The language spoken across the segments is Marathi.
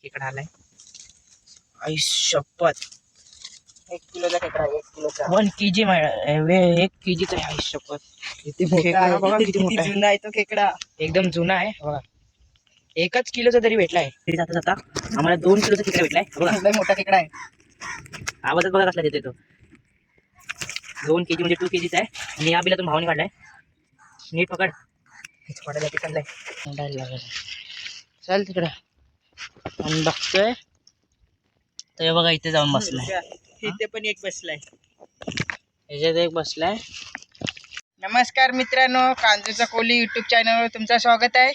खेकडा आलाय. आई शपथ 1 किलोचा खेकडा, 1 किलोचा 1 kg 1 kg चा. आई शपथ किती मोठा आहे बघा, किती मोठा जुना आहे तो खेकडा, एकदम जुना आहे बघा. 1च किलोचा तरी भेटलाय. तरी जाता जाता आम्हाला 2 किलोचा खेकडा भेटलाय बघा. लय मोठा खेकडा आहे. आवाजच बघा कसला देतोय तो. 2 kg म्हणजे 2 kg चा आहे. आणि या बिलातून भावनी काढलाय. नीट पकड. छोटा जाती चाललाय. मोडायला लागला. चल तिकडे. आणि बघतोय तर बघा इथे जाऊन बसलाय. इथे पण एक बसलाय. ह्याच्यात एक बसलाय. नमस्कार मित्रांनो, कांजूचा कोली यूट्यूब चॅनलवर तुमचं स्वागत आहे.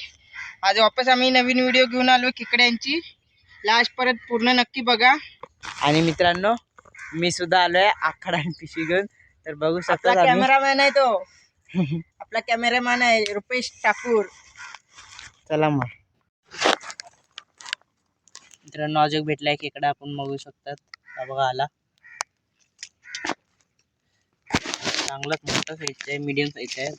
आज वापस आम्ही नवीन व्हिडिओ घेऊन आलो खेकड्यांची. लास्ट परत पूर्ण नक्की बघा. आणि मित्रांनो मी सुद्धा आलोय आखाडा आणि पिशवी घेऊन. तर बघू शकता कॅमेरामॅन आहे तो. आपला कॅमेरामॅन आहे रुपेश ठाकूर. चला मग मित्रांनो अजून भेटलाय खेकडा, आपण बघू शकतात. हा बघा आला. चांगलाच मोठा साईज आहे, मीडियम साईज आहे.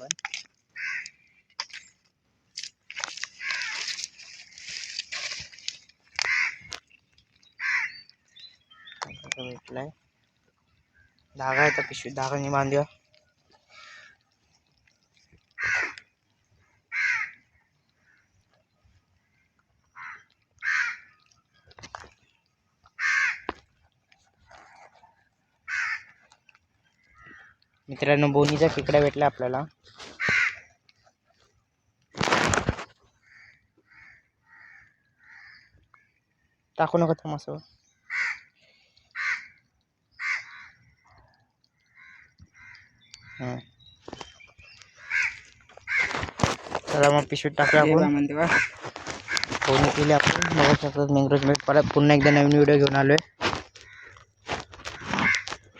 पण भेटलाय. धागा आहे तर पिशवी धागाने बांधूया. मित्रांनो बोनीचा खेकडा भेटला आपल्याला. टाकू नका थोडंसं. चला मग पिशवीत टाकूया आपण. बोनी केली आपण. बघू शकतो मेंग्रोज मीठ. परत पुन्हा एकदा नवीन व्हिडिओ घेऊन आलोय.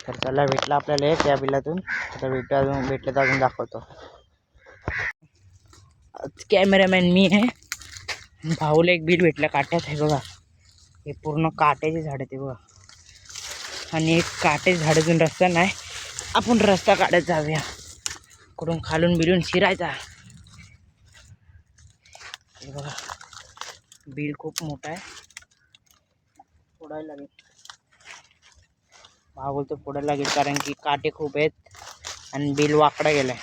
तर चला भेटला आपल्याला एक या बिलातून. आता भेटलं तर अजून दाखवतो. कॅमेरामॅन मी आहे. भाऊला एक बिल भेटलं काट्यात आहे बघा. हे पूर्ण काट्याचे झाड आहे बघा. आणि एक काट्याचे झाडातून रस्ता नाही, आपण रस्ता काढत जाऊया. कुठून खालून बिलून शिरायचा. हे बघा बिल खूप मोठा आहे, फोडायला लागेल. भाऊ बोलतो फोडायला लागेल कारण की काटे खूप आहेत आणि बिल वाकडा गेलाय.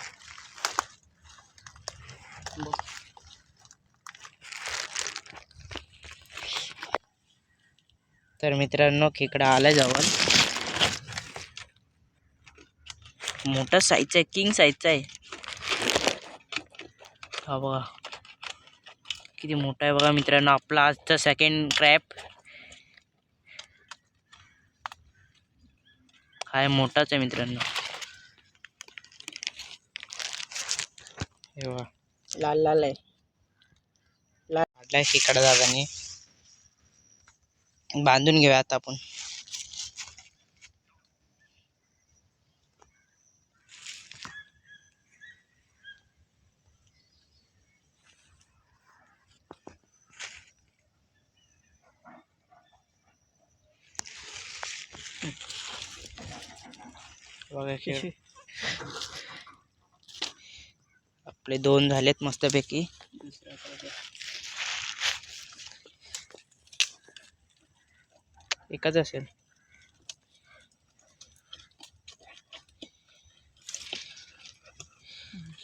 तर मित्रांनो खेकडा आला जवळ. मोठा साईजचा आहे, किंग साईजचा आहे. हा बघा किती मोठा आहे बघा मित्रांनो. आपला आजचा सेकंड ट्रॅप हा मोठाच आहे मित्रांनो. हे बघा लाल लाल आहे. लाल खेकडा दादानी बांधून घेऊया आता आपण. बघा आपले 2 झालेत मस्तपैकी. एकच असेल.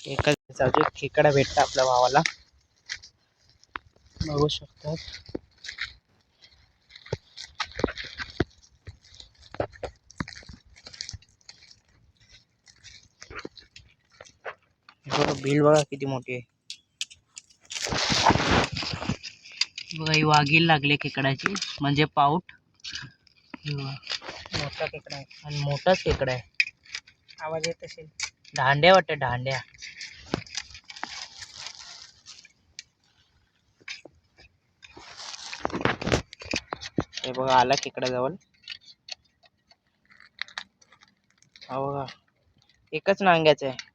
एकच अजून खेकडा भेटला आपल्या भावाला. बघू शकतात. बिल बघा किती मोठी आहे बघा. ही वाघील लागले खेकडाची म्हणजे पाऊट. मोठा खेकडा आहे आणि मोठाच खेकडा आहे. आवाज येत असेल. दांड्या वाटतं दांड्या. हे बघा आला खेकडा जवळ. हा बघा एकच नांग्याचा आहे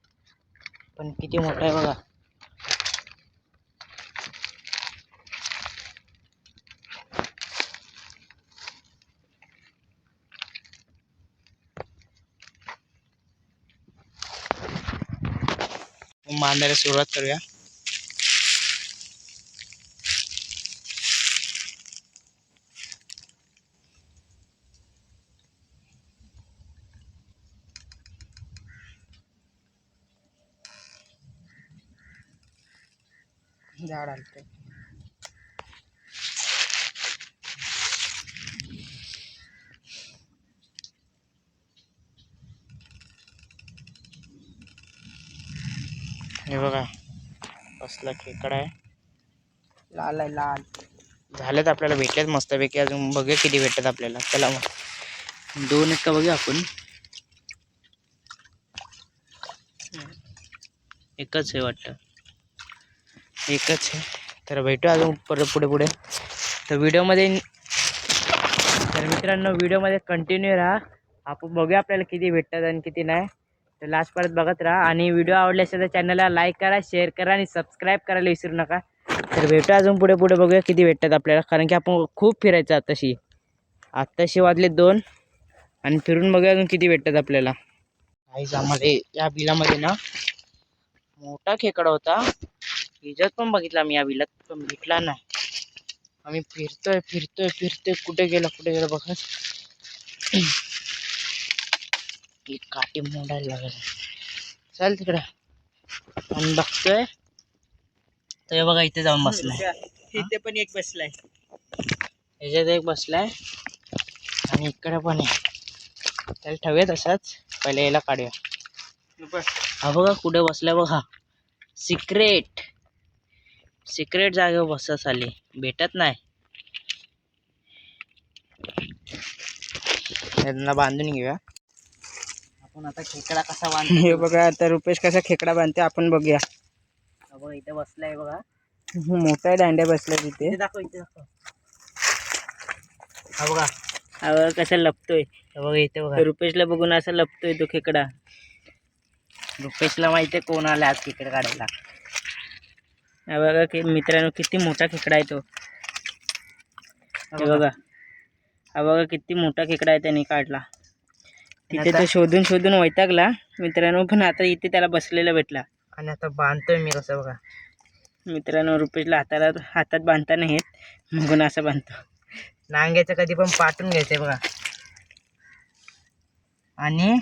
पण किती मोठा आहे बघा. बांधायला सुरुवात करूया. झाड आलते. हे बघा कसला खेकडा आहे, लाल आहे लाल. झालेत आपल्याला भेटलेत मस्तपैकी. अजून बघूया किती भेटतात आपल्याला. चला मग 2 आहेत का बघूया आपण. एकच आहे वाटतं, एकच आहे. तर भेटू अजून परत पुढे. तर मित्रांनो व्हिडिओमध्ये कंटिन्यू राहा. आपण बघूया आपल्याला किती भेटतात आणि किती नाही. तर लास्ट परत बघत राहा. आणि व्हिडिओ आवडले असेल तर चॅनलला लाईक करा, शेअर करा आणि सबस्क्राईब करायला विसरू नका. तर भेटू अजून पुढे बघूया किती भेटतात आपल्याला. कारण की आपण खूप फिरायचं आत्ताशी वाजले 2 आणि फिरून बघूया अजून किती भेटतात आपल्याला. काहीच आम्हाला या बिलामध्ये ना मोठा खेकडा होता. हिच्यात पण बघितला मी, या बिलात पण भेटला नाही. आम्ही फिरतोय कुठे गेला बघा. एक काठी मोडायला लागेल. चल तिकडे आणि बघतोय. तर बघा इथे जाऊन बसलाय. इथे पण एक बसलाय, ह्याच्यात एक बसलाय आणि इकडे पण आहे. त्याला ठेवूया तसाच, पहिले याला काढूया. हा बघा कुठे बसलाय बघा. सिक्रेट जागेवर बसत आली, भेटत नाही. त्यांना बांधून घेऊया आपण आता. खेकडा कसा बांधतो हे बघा. आता रुपेश कसा खेकडा बांधते आपण बघूया. बघा इथे बसलाय बघा, मोठा दांड्या बसलाय तिथे. दाखव इथे दाखव. हा बघा कसा लपतोय. बघा इथे बघा, रुपेशला बघून असं लपतोय तो खेकडा. रुपेशला माहिती आहे कोण आला आज खेकडा काढायला. हा बघा की मित्रांनो किती मोठा खेकडा आहे तो. हे बघा, हा बघा किती मोठा खेकडा आहे त्याने काढला. तिथे तो शोधून वैतागला मित्रांनो. पण आता इथे त्याला बसलेला भेटला. आणि आता बांधतोय मी कसं बघा. मित्रांनो रुपेशला हातात बांधता नाही येत, म्हणून असं बांधतो. नांग्याचं कधी पण पाठून घ्यायचंय बघा आणि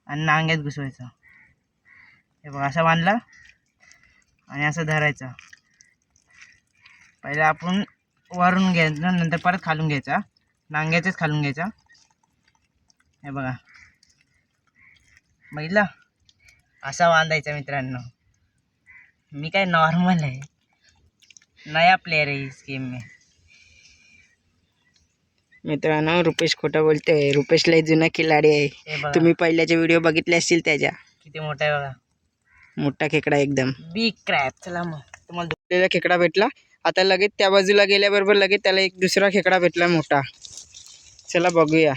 नांग्यात घुसवायचं. हे बघा असं बांधला आणि असं धरायचं. पहिले आपण वरून घ्यायचं, नंतर परत खालून घ्यायचा. नांग्याचंच खालून घ्यायचा. हे बघा बघितलं, असा बांधायचा मित्रांनो. मी काय नॉर्मल आहे, नया प्लेयर आहे इस गेम में. मित्रांनो रुपेश खोटं बोलतोय. रुपेश लय जुना खिलाडी आहे. तुम्ही पहिल्याचे व्हिडिओ बघितले असतील त्याच्या. किती मोठा आहे बघा, मोठा खेकडा एकदम बिग क्रॅब. चला मग तुम्हाला दुसऱ्या खेकडा भेटला. आता लगेच त्या बाजूला गेल्याबरोबर लगेच त्याला एक दुसरा खेकडा भेटला मोठा. चला बघूया.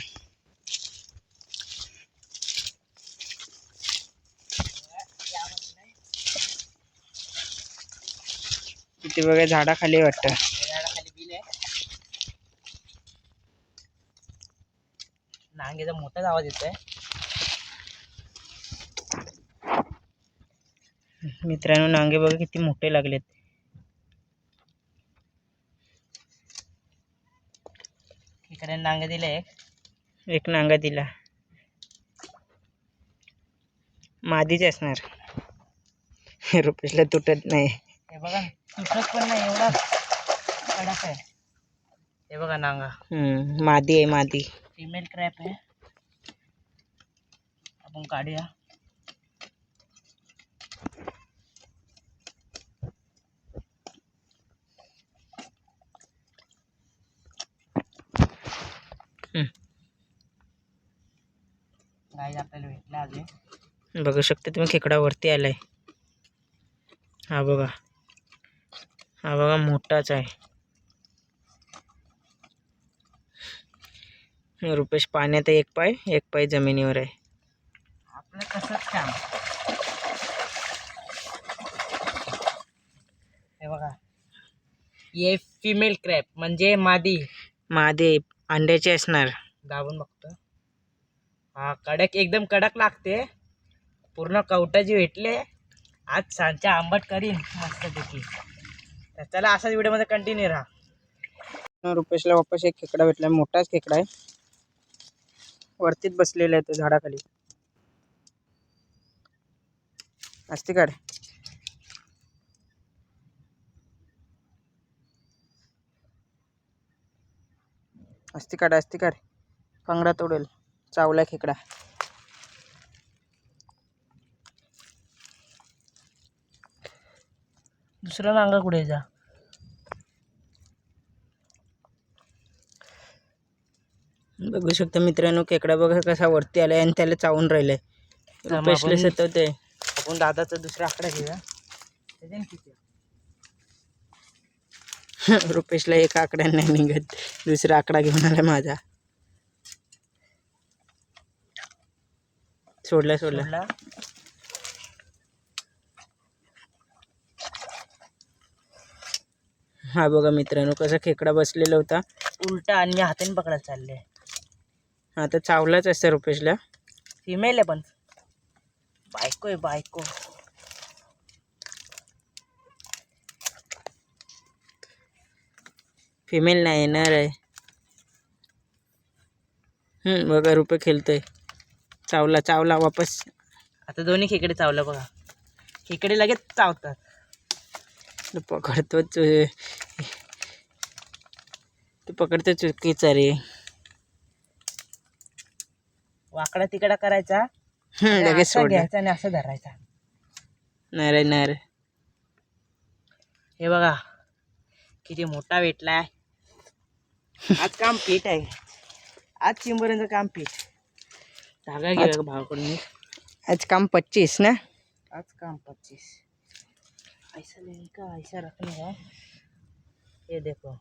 इथे बघा झाडाखाली वाटतं. झाडाखाली बिल आहे. नांगेचा मोठाच आवाज येतोय. मित्रांनो नांगे बघा किती मोठे लागलेत. इकडे नांगे दिले, एक नांगा दिला. मादीचे असणार. रुपेशला तुटत नाही. हे बघा तुटत पण नाही, एवढा कडक आहे. हे बघा नांगा. मादी आहे, मादी फिमेल क्रॅप आहे. आपण काढूया. गाईज आपल्याला भेटला अजून. बघू शकता तुम्ही खेकडा वरती आलाय. हा बघा, हा बघा मोठाच आहे. रुपेश पाण्यात एक पाय जमिनीवर आहे. आपलं कसंच काम. हे बघा हे फिमेल क्रॅप म्हणजे मादी अंड्याची असणार. दाबून बघतो. हा कडक, एकदम कडक लागते. पूर्ण कवटाची भेटले. आज सांच्या आंबट करीन मस्तपैकी. तर चला असाच व्हिडिओमध्ये कंटिन्यू राहा. रुपेशला वापस एक खेकडा भेटला, मोठाच खेकडा आहे. वरतीच बसलेला आहे तो झाडाखाली. असते काढ. अस्ती काढ पांगडा तोडेल. चावला खेकडा. दुसरा नांगा कुठे जा. बघू शकता मित्रांनो, खेकडा बघा कसा वरती आलाय आणि त्याला चावून राहिलाय. रुपेशला सतवते. आपण दादाचा दुसरा आकडा घेऊया. रुपेशला एक आकडा नाही निघत, दुसरा आकडा घेऊन आला माझा. सोडला. हा बघा मित्रांनो कसा खेकडा बसलेला होता उलटा आणि मी हाताने पकडायला चालले. आता चावलाच असतं रुपेशला. फिमेल आहे पण बायको. फिमेल नाही येणार आहे. बघा रुपये खेळतोय. चावला वापस. आता दोन्ही खेकडे चावलं बघा. खेकडे लगेच चावतात. पकडतोच ते पकडतो चुकीचा रे. वाकडा तिकडा करायचा, लगेच घ्यायचा आणि असं धरायचा. नाही रे. हे बघा किती मोठा भेटलाय. आज काम पीठ आहे. आज चिंबोऱ्यांचं काम पीठ. धागा घेऊया भावाकडून. आज काम 25 ना. आज काम 25. ऐसा लेने का ऐसा रखने है. ये देखो.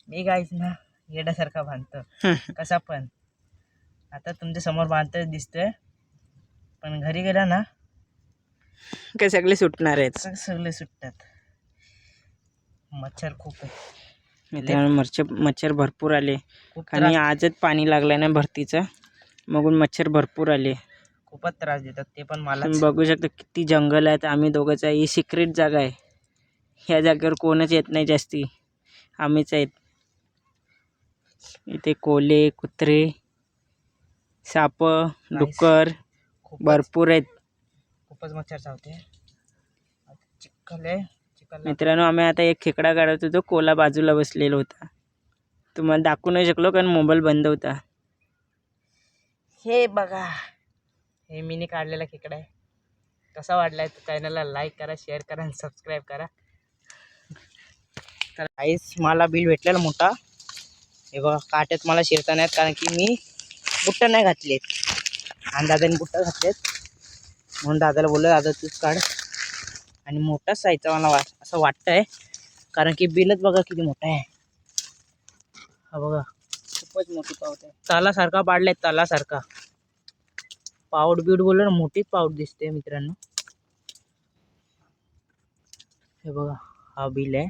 मी गाईस ना येड्यासारखा बांधतो कसा पण. आता तुमच्या समोर बांधतोय दिसतोय, पण घरी गेला ना काय सगळे सुटणार आहेत. सगळे सुटतात. मच्छर खूप आहे मित्रांनो. मच्छर भरपूर आले आणि आजच पाणी लागलं ना भरतीचं, मगून मच्छर भरपूर आले. खूपच त्रास देतात ते पण मला. बघू शकता किती जंगल आहेत. आम्ही दोघंच आहे. ही सिक्रेट जागा आहे. ह्या जागेवर कोणच येत नाही जास्ती, आम्हीच आहेत. इथे कोले, कुत्रे, साप, डुक्कर भरपूर आहेत. खूपच मच्छर चावते. चिखल आहे. मित्रांनो आम्ही आता एक खेकडा काढत होतो. कोला बाजूला बसलेला होता. तुम्हाला दाखवू नाही शकलो कारण मोबाईल बंद होता. हे बघा, हे मीने काढलेला खेकडा आहे. कसा वाटलाय तर चॅनलला लाईक करा, शेअर करा आणि सबस्क्राईब करा. तर आईस मला बिल भेटलेला मोठा. हे बघा काट्यात मला शिरता नाहीत कारण की मी बुट्टा नाही घातलेत आणि दादाने बुट्टा घातलेत, म्हणून दादाला बोललो दादा तूच काढ. आणि मोठा साईजचा मला असं वाटतंय कारण की बिलच बघा किती मोठा आहे. हा बघा खूपच मोठी पावट आहे. तालासारखा पाडलाय, तालासारखा. पावट बीड बोललो ना, मोठीच पावट दिसते मित्रांनो. हे बघा हा बिल आहे.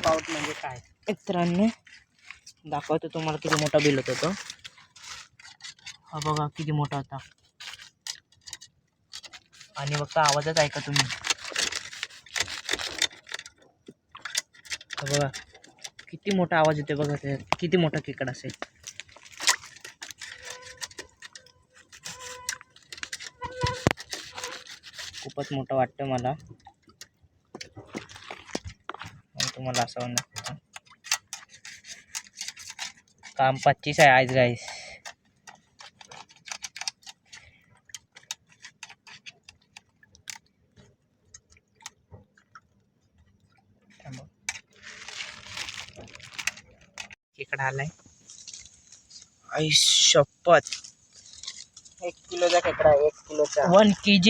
पावट म्हणजे काय मित्रांनो दाखवतो तुम्हाला किती मोठा बिल होता तो. हा बघा किती मोठा होता. आणि फक्त आवाजच ऐका तुम्ही. हा बघा किती मोठा आवाज येतो बघा. ते किती मोठा खेकडा असेल. खूपच मोठा वाटतं मला. तुम्हाला असं म्हणणार काम 25 आहे आज गाईस. खेकडा आलाय. आई शपथ 1 किलोचा खेकडा. 1 किलोचा 1 kg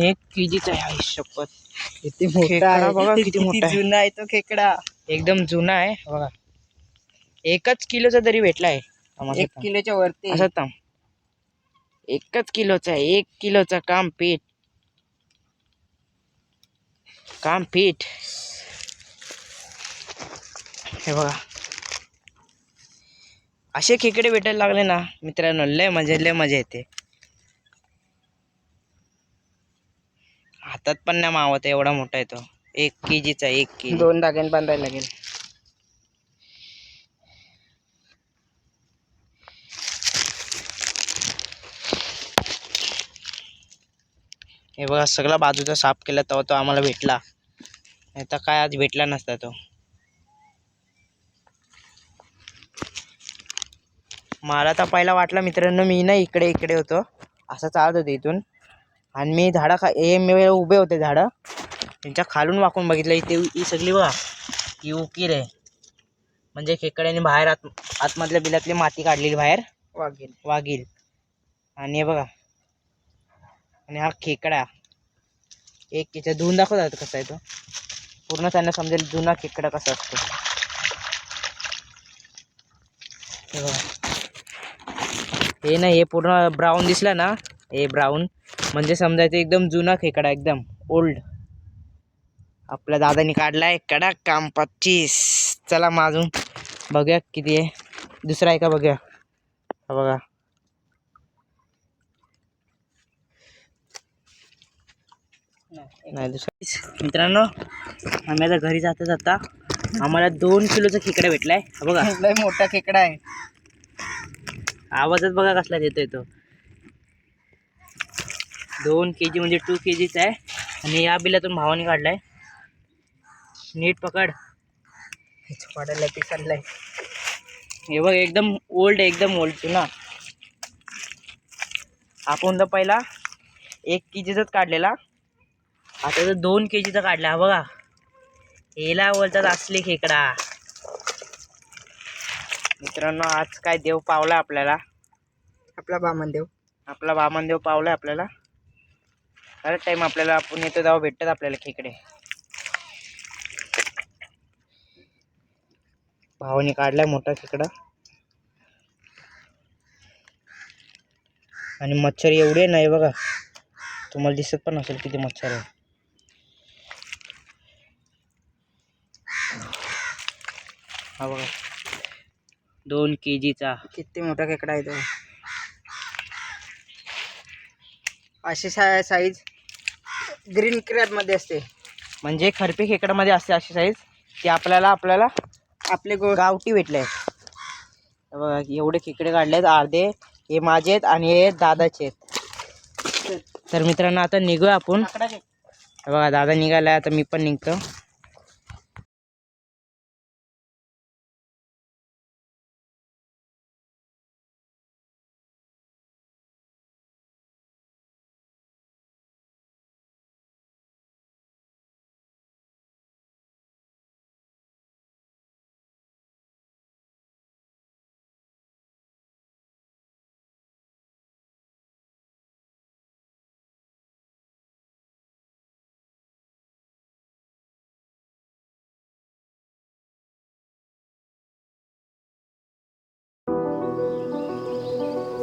1 kgचा आहे. आई शपथ किती मोठा आहे बघा. किती मोठा जुना आहे तो खेकडा. एकदम जुना आहे बघा. 1 किलोचा तरी भेटलाय. 1 किलोच्या वरती असं थांब. 1 किलोचा 1 किलोचा काम पीठ. हे बघा असे खेकडे भेटायला लागले ना मित्रांनो, लय मजा येते. हातात पण नाही मावत एवढा मोठा आहे तो. 1 kgचा. 1 kg 2 धाग्याने बांधायला लागेल. हे बघा सगळा बाजूचा साफ केला तेव्हा तो आम्हाला भेटला, नाही तर काय आज भेटला नसता तो. मला तर पहिला वाटला मित्रांनो मी ना इकडे इकडे होतो, असं चालत होते इथून, आणि मी मी उभे होते झाडं त्यांच्या खालून वाकून बघितलं. इथे ही सगळी बघा ही उकीर आहे, म्हणजे खेकड्याने बाहेर आतमधल्या बिलातली माती काढलेली बाहेर वाघील. आणि हे बघा, आणि हा खेकडा एक त्याच्या धुवून दाखवतात कसा आहे तो, पूर्ण त्यांना समजेल जुना खेकडा कसा असतो. हे बघा, हे ना हे पूर्ण ब्राऊन दिसला ना, हे ब्राऊन म्हणजे समजायचं एकदम जुना खेकडा, एकदम ओल्ड. आपल्या दादानी काढलाय कडक काम 25. चला माजून बघूया किती आहे, दुसरा आहे का बघूया. हा बघा, नाही दुसरा. मित्रांनो आम्ही आता घरी जाता जाता आम्हाला 2 किलोचा खेकडा भेटलाय. हा बघा, लय मोठा खेकडा आहे. आवाजच बघा कसला देतोय तो. 2 kg म्हणजे 2 kgचा आहे. आणि या बिलातून भावाने काढलाय. नीट पकड, पडायला पिसाडलाय. हे बघ एकदम ओल्ड, एकदम ओल्ड ना. आपण तर पहिला 1 kgचाच काढलेला, आता तर 2 kgचा काढला. हा बघा, हेला बोलतात असली खेकडा. मित्रांनो आज काय देव पावला आपल्याला, आपला बामनदेव पावलाय आपल्याला. हर टाइम आपल्याला आपण येतो तेव्हा भेटतात आपल्याला खेकडे. भावाने काढलाय मोठा खेकडा. आणि मच्छर एवढे नाही बघा, तुम्हाला दिसत पण असेल किती मच्छर आहे. हा बघा 2 kgचा किती मोठा खेकडा आहे तो. अशी साईज ग्रीन क्रॅब मध्ये असते, म्हणजे खरपी खेकड्यामध्ये असते अशी साईज. ती आपल्याला आपले गावठी भेटले. बघा एवढे खेकडे काढलेत, अर्धे हे माझे आहेत आणि हे दादाचे आहेत. तर मित्रांनो आता निघूया आपण. बघा दादा निघाला, आता मी पण निघतो.